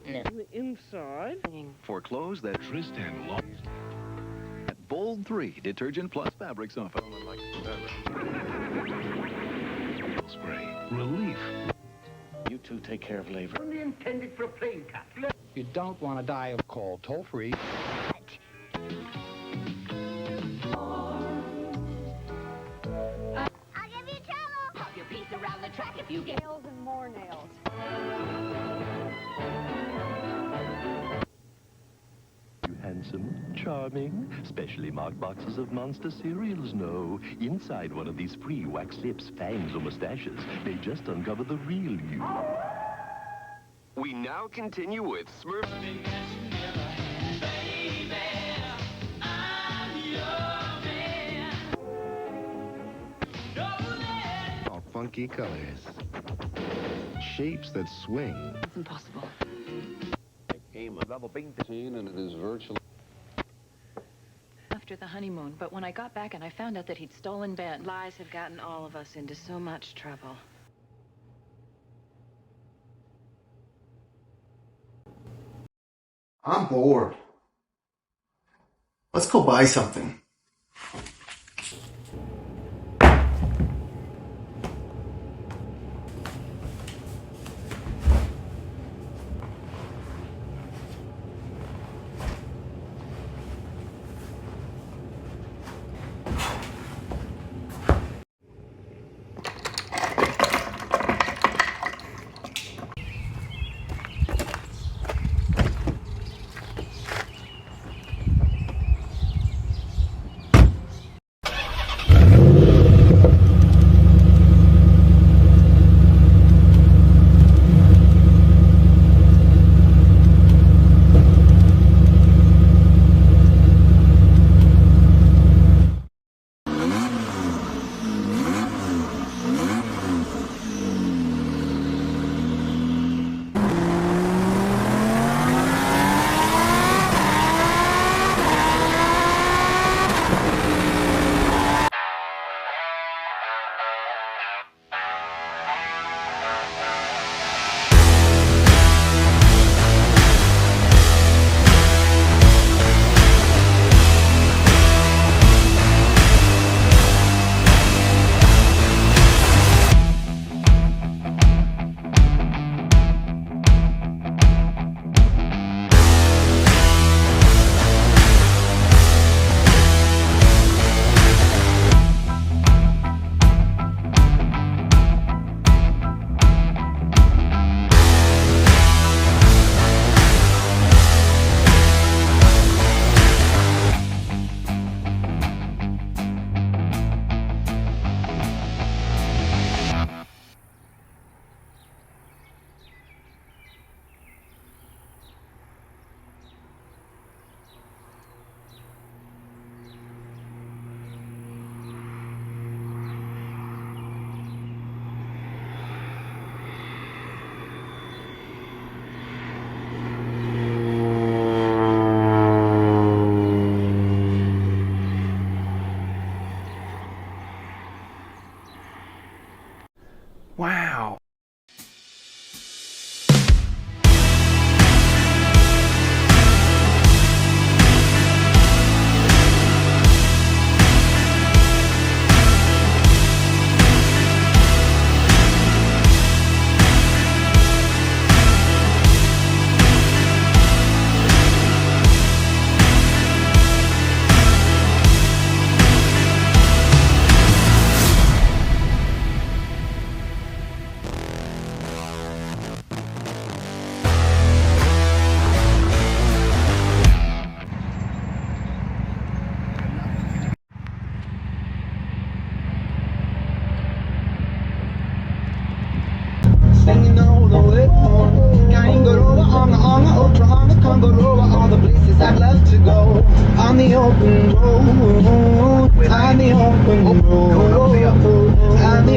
No. The inside. For clothes that Tristan lost. Bold 3 detergent plus fabric softener. Spray relief. You two take care of labor. Only intended for a plane cut. You don't want to die of call toll-free. I'll give you trouble. Pop your piece around the track if you get Nails and more nails. Handsome, charming, specially marked boxes of Monster cereals. No, inside one of these free wax lips, fangs, or mustaches, they just uncover the real you. We now continue with Smurf. All funky colors. Shapes that swing. It's impossible. And it is virtually... After the honeymoon, but when I got back and I found out that he'd stolen Ben. Lies have gotten all of us into so much trouble. I'm bored. Let's go buy something. Wow. Singing all the way home. Kangaroo on the ultra on the kangaroo, all the places I'd love to go. On the open road, on the open road, on the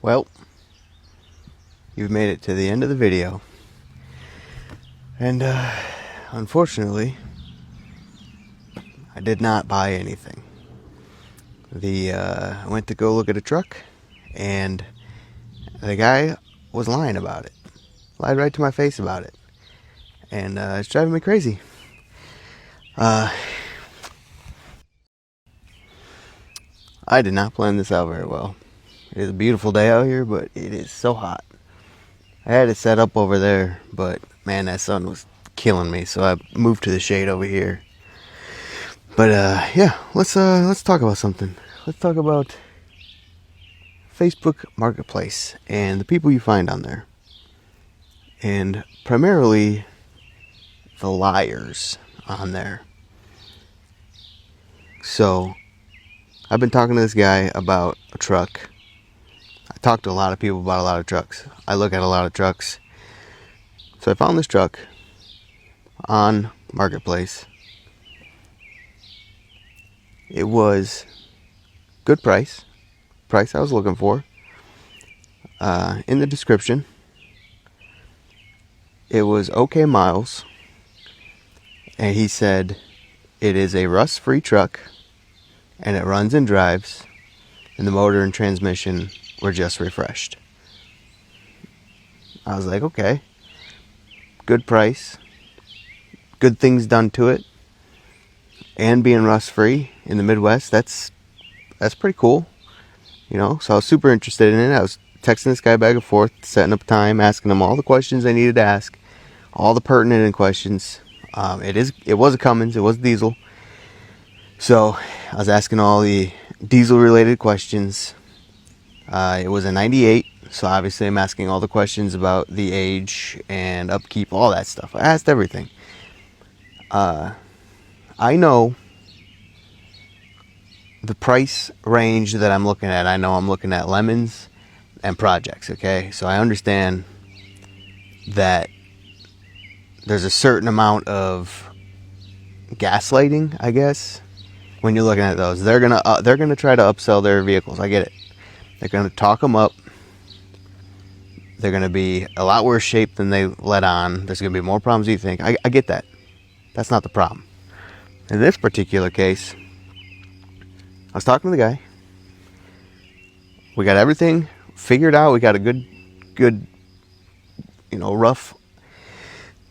Well, you've made it to the end of the video. And, unfortunately, I did not buy anything. I went to go look at a truck, and the guy was lying about it. Lied right to my face about it. And, it's driving me crazy. I did not plan this out very well. It is a beautiful day out here, but it is so hot. I had it set up over there, but man, that sun was killing me, so I moved to the shade over here. But yeah, let's talk about something. Let's talk about Facebook Marketplace and the people you find on there. And primarily the liars on there. So, I've been talking to this guy about a truck. I talk to a lot of people about a lot of trucks. I look at a lot of trucks. So I found this truck on Marketplace. It was good price I was looking for. In the description, it was okay miles, and he said it is a rust-free truck, and it runs and drives, and the motor and transmission were just refreshed. I was like, okay, good price, good things done to it, and being rust-free in the Midwest, that's pretty cool, you know. So I was super interested in it. I was texting this guy back and forth, setting up time, asking him all the questions I needed to ask, all the pertinent questions. It was a Cummins, it was diesel, so I was asking all the diesel-related questions. It was a 98, so obviously I'm asking all the questions about the age and upkeep, all that stuff. I asked everything. I know the price range that I'm looking at. I know I'm looking at lemons and projects, okay? So I understand that there's a certain amount of gaslighting, I guess, when you're looking at those. They're gonna try to upsell their vehicles. I get it. They're gonna talk them up. They're gonna be a lot worse shape than they let on. There's gonna be more problems than you think. I get that. That's not the problem. In this particular case, I was talking to the guy. We got everything figured out. We got a good, rough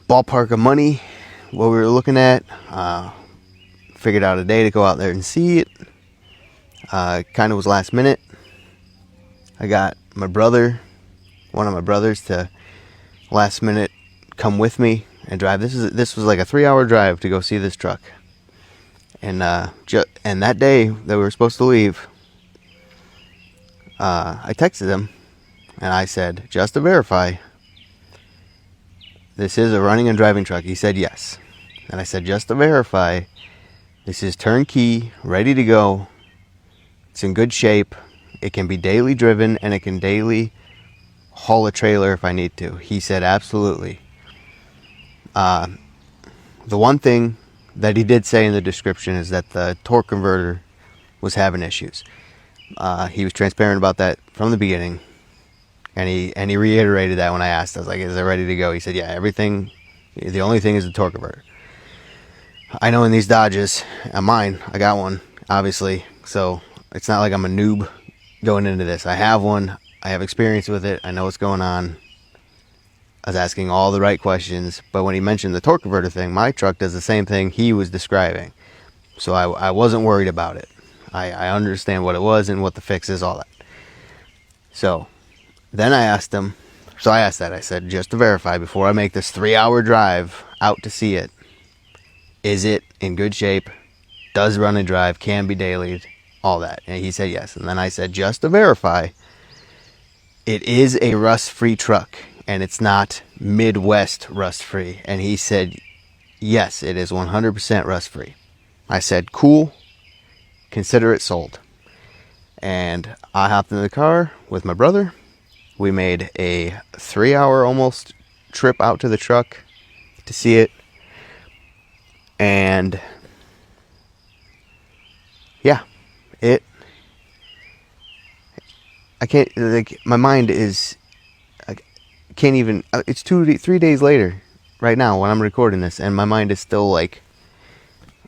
ballpark of money, what we were looking at. Figured out a day to go out there and see it. Kind of was last minute. I got one of my brothers, to last minute come with me and drive. This was like a 3-hour drive to go see this truck. And and that day that we were supposed to leave, I texted him and I said, just to verify, this is a running and driving truck. He said yes. And I said, just to verify, this is turnkey, ready to go. It's in good shape. It can be daily driven, and it can daily haul a trailer if I need to. He said absolutely. The one thing that he did say in the description is that the torque converter was having issues. He was transparent about that from the beginning, and he reiterated that when I asked. I was like, is it ready to go? He said, yeah, everything. The only thing is the torque converter. I know in these Dodges, mine, I got one, obviously, so it's not like I'm a noob going into this. I have one. I have experience with it. I know what's going on. I was asking all the right questions, but when he mentioned the torque converter thing, my truck does the same thing he was describing. So I wasn't worried about it. I understand what it was and what the fix is, all that. So then I asked him, I said, just to verify, before I make this 3-hour drive out to see it, is it in good shape? Does run and drive? Can be dailied? All that. And he said yes. And then I said, just to verify, it is a rust-free truck, and it's not Midwest rust-free. And he said, yes, it is 100% rust-free. I said, cool, consider it sold. And I hopped in the car with my brother. We made a 3-hour almost trip out to the truck to see it. And yeah, I can't, like, my mind is, I can't even, it's 3 days later right now when I'm recording this, and my mind is still like,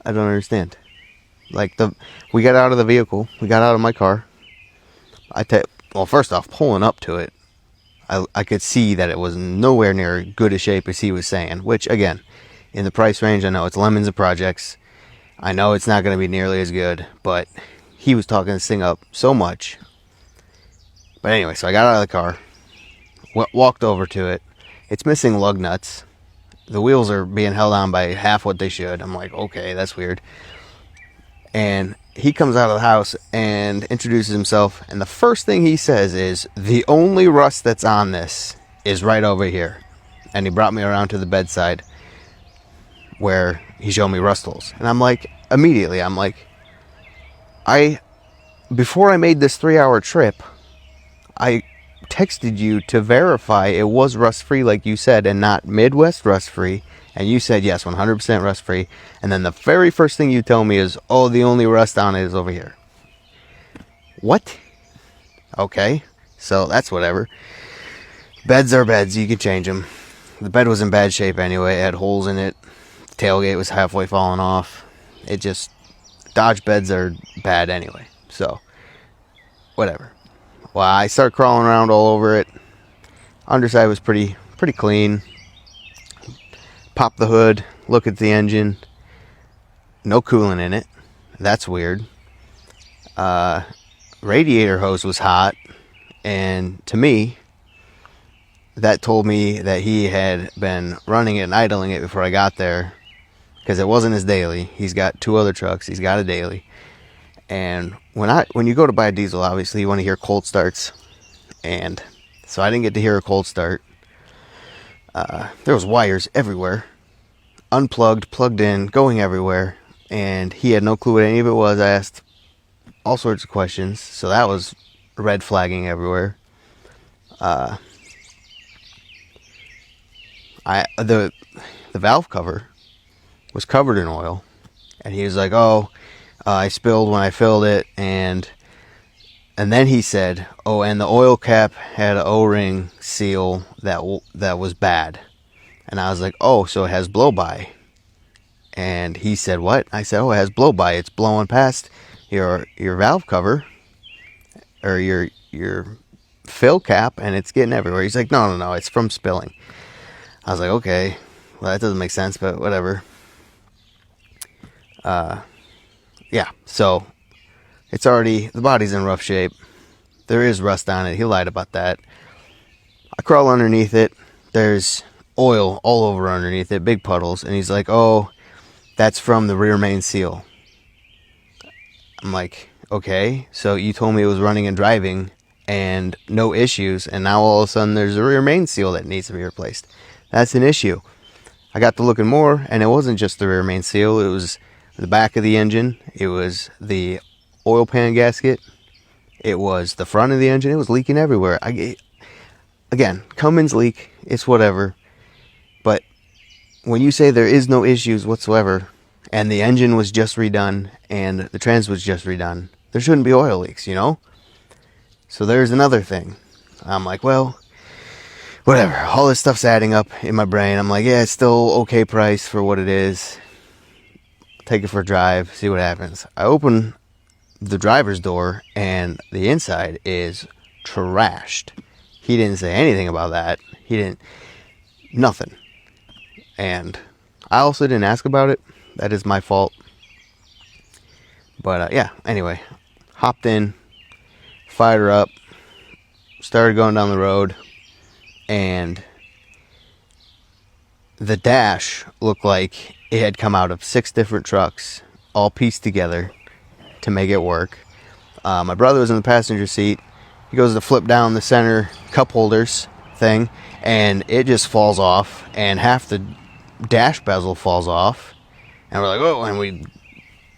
I don't understand. Like, we got out of the vehicle, we got out of my car. Well, first off, pulling up to it, I could see that it was nowhere near good a shape as he was saying, which, again, in the price range, I know it's Lemons and Projects. I know it's not going to be nearly as good, but he was talking this thing up so much. But anyway, so I got out of the car, walked over to it. It's missing lug nuts. The wheels are being held on by half what they should. I'm like, okay, that's weird. And he comes out of the house and introduces himself, and the first thing he says is, the only rust that's on this is right over here. And he brought me around to the bedside where he showed me rust holes. And I'm like, immediately, before I made this 3-hour trip, I texted you to verify it was rust-free like you said, and not Midwest rust-free. And you said, yes, 100% rust-free. And then the very first thing you tell me is, oh, the only rust on it is over here. What? Okay, so that's whatever. Beds are beds. You can change them. The bed was in bad shape anyway. It had holes in it. The tailgate was halfway falling off. Dodge beds are bad anyway. So, whatever. Well, I start crawling around all over it. Underside was pretty clean. Pop the hood, look at the engine. No coolant in it. That's weird. Radiator hose was hot, and to me, that told me that he had been running it and idling it before I got there, because it wasn't his daily. He's got 2 other trucks. He's got a daily. And when you go to buy a diesel, obviously you want to hear cold starts, and so I didn't get to hear a cold start. There was wires everywhere, unplugged, plugged in, going everywhere, and he had no clue what any of it was. I asked all sorts of questions, so that was red flagging everywhere. The valve cover was covered in oil, and he was like, oh, I spilled when I filled it, and then he said, oh, and the oil cap had an O-ring seal that was bad. And I was like, oh, so it has blow-by. And he said, what? I said, oh, it has blow-by. It's blowing past your valve cover, or your fill cap, and it's getting everywhere. He's like, no, it's from spilling. I was like, okay, well, that doesn't make sense, but whatever. Yeah, so the body's in rough shape. There is rust on it. He lied about that. I crawl underneath it. There's oil all over underneath it, big puddles. And he's like, oh, that's from the rear main seal. I'm like, okay, so you told me it was running and driving and no issues, and now all of a sudden there's a rear main seal that needs to be replaced. That's an issue. I got to looking more, and it wasn't just the rear main seal. It was the back of the engine. It was the oil pan gasket. It was the front of the engine. It was leaking everywhere. Again, Cummins leak, it's whatever. But when you say there is no issues whatsoever, and the engine was just redone, and the trans was just redone, there shouldn't be oil leaks, you know? So there's another thing. I'm like, well, whatever. All this stuff's adding up in my brain. I'm like, yeah, it's still okay price for what it is. Take it for a drive, see what happens. I open the driver's door, and the inside is trashed. He didn't say anything about that. Nothing. And I also didn't ask about it. That is my fault. But yeah, anyway, hopped in, fired her up, started going down the road, and the dash looked like it had come out of 6 different trucks, all pieced together to make it work. My brother was in the passenger seat. He goes to flip down the center cup holders thing, and it just falls off, and half the dash bezel falls off. And we're like, oh, and we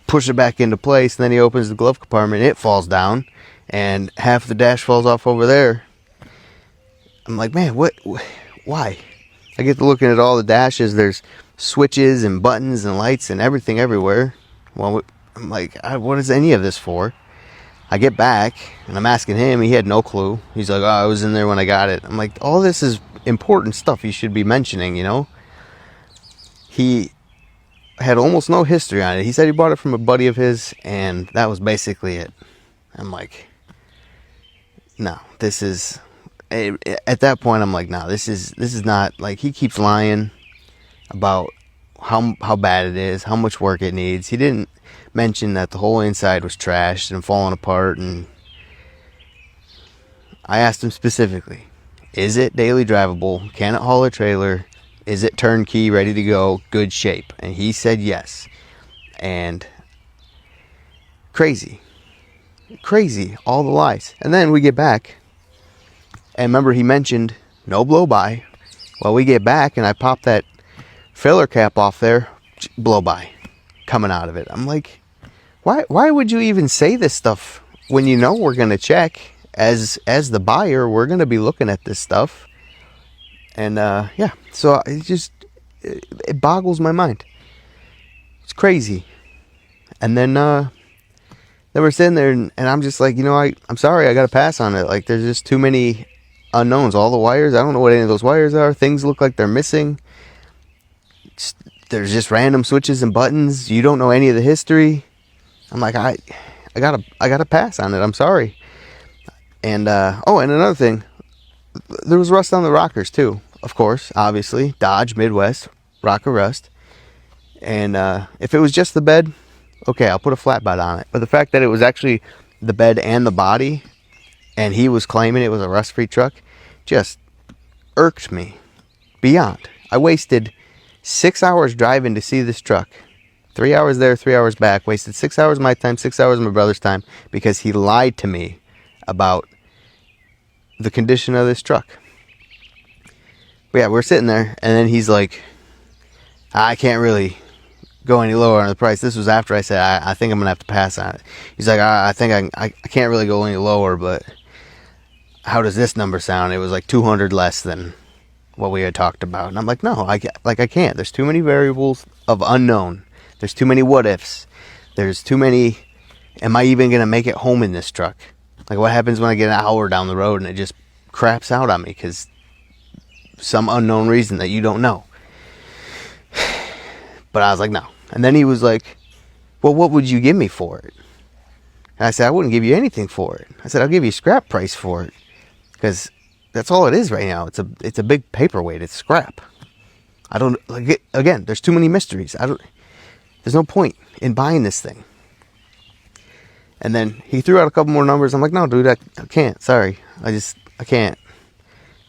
push it back into place, and then he opens the glove compartment, it falls down, and half the dash falls off over there. I'm like, man, why? I get to looking at all the dashes. There's switches and buttons and lights and everything everywhere. Well, I'm like, what is any of this for? I get back, and I'm asking him. He had no clue. He's like, oh, I was in there when I got it. I'm like, all this is important stuff you should be mentioning, you know? He had almost no history on it. He said he bought it from a buddy of his, and that was basically it. I'm like, no, this is... At that point, I'm like, no, this is not... Like, he keeps lying about how bad it is, how much work it needs. He didn't mention that the whole inside was trashed and falling apart, and I asked him specifically, is it daily drivable? Can it haul a trailer? Is it turnkey, ready to go, good shape? And he said yes. And crazy, all the lies. And then we get back, and remember he mentioned no blow by. Well, we get back, and I pop that filler cap off there, blow by coming out of it. I'm like, why would you even say this stuff when you know we're going to check? As the buyer, we're going to be looking at this stuff. And yeah, so it boggles my mind. It's crazy. And then we're sitting there, and I'm just like, you know, I'm sorry, I got to pass on it. Like, there's just too many unknowns. All the wires, I don't know what any of those wires are. Things look like they're missing. There's just random switches and buttons. You don't know any of the history. I'm like, I gotta pass on it. I'm sorry. And oh, and another thing, there was rust on the rockers too. Of course, obviously, Dodge Midwest rocker rust. And if it was just the bed, okay, I'll put a flat bed on it. But the fact that it was actually the bed and the body, and he was claiming it was a rust-free truck, just irked me beyond. I wasted 6 hours driving to see this truck. 3 hours there, 3 hours back. Wasted 6 hours of my time, 6 hours of my brother's time, because he lied to me about the condition of this truck. But yeah, we're sitting there, and then he's like, I can't really go any lower on the price. This was after I said, I think I'm going to have to pass on it. He's like, I think I can't really go any lower, but how does this number sound? It was like 200 less than what we had talked about. And I'm like, no, I can't. There's too many variables of unknown. There's too many what ifs. There's too many, am I even going to make it home in this truck? Like, what happens when I get an hour down the road and it just craps out on me because some unknown reason that you don't know? But I was like, no. And then he was like, well, what would you give me for it? And I said, I wouldn't give you anything for it. I said, I'll give you scrap price for it, because that's all it is right now. It's a big paperweight. It's scrap. I don't, like, again, there's too many mysteries. There's no point in buying this thing. And then he threw out a couple more numbers. I'm like, no, dude, I can't. Sorry. I can't.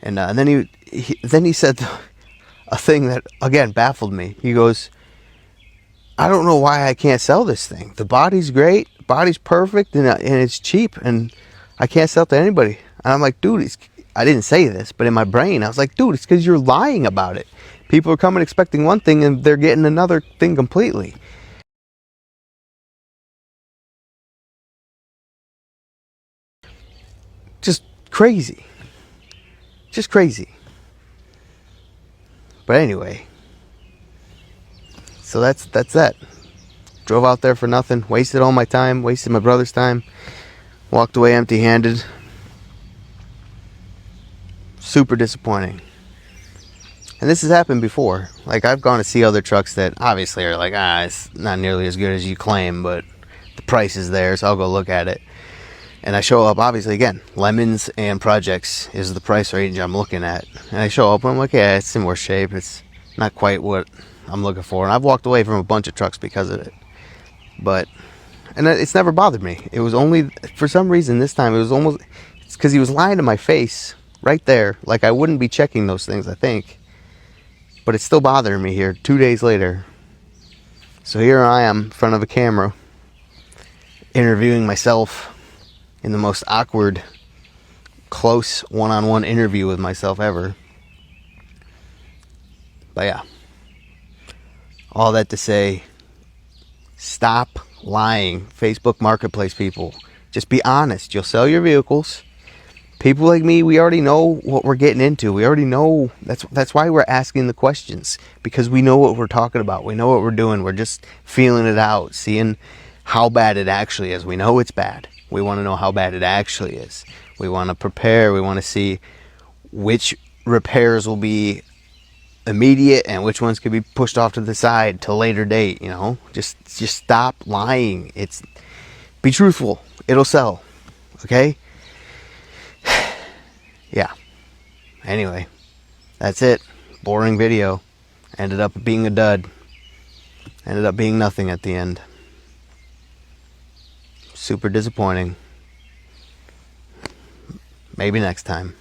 And then he said a thing that, again, baffled me. He goes, I don't know why I can't sell this thing. The body's great. The body's perfect. And it's cheap. And I can't sell it to anybody. And I'm like, dude, I didn't say this, but in my brain, I was like, dude, it's because you're lying about it. People are coming expecting one thing, and they're getting another thing completely. Just crazy. Just crazy. But anyway, so that's that. Drove out there for nothing. Wasted all my time. Wasted my brother's time. Walked away empty-handed. Super disappointing. And this has happened before. Like, I've gone to see other trucks that obviously are like, it's not nearly as good as you claim, but the price is there, so I'll go look at it. And I show up, obviously, again, Lemons and Projects is the price range I'm looking at. And I show up and I'm like, yeah, it's in worse shape. It's not quite what I'm looking for. And I've walked away from a bunch of trucks because of it. And it's never bothered me. It was only, for some reason this time, it's because he was lying to my face right there. Like, I wouldn't be checking those things, I think. But it's still bothering me here 2 days later. So here I am in front of a camera, interviewing myself in the most awkward, close one-on-one interview with myself ever. But yeah, all that to say, stop lying. Facebook Marketplace people, just be honest. You'll sell your vehicles. People like me, we already know what we're getting into. We already know. That's why we're asking the questions, because we know what we're talking about. We know what we're doing. We're just feeling it out, seeing how bad it actually is. We know it's bad. We want to know how bad it actually is. We want to prepare. We want to see which repairs will be immediate and which ones could be pushed off to the side till later date. You know, just stop lying. Be truthful. It'll sell. Okay. Yeah. Anyway, that's it. Boring video. Ended up being a dud. Ended up being nothing at the end. Super disappointing. Maybe next time.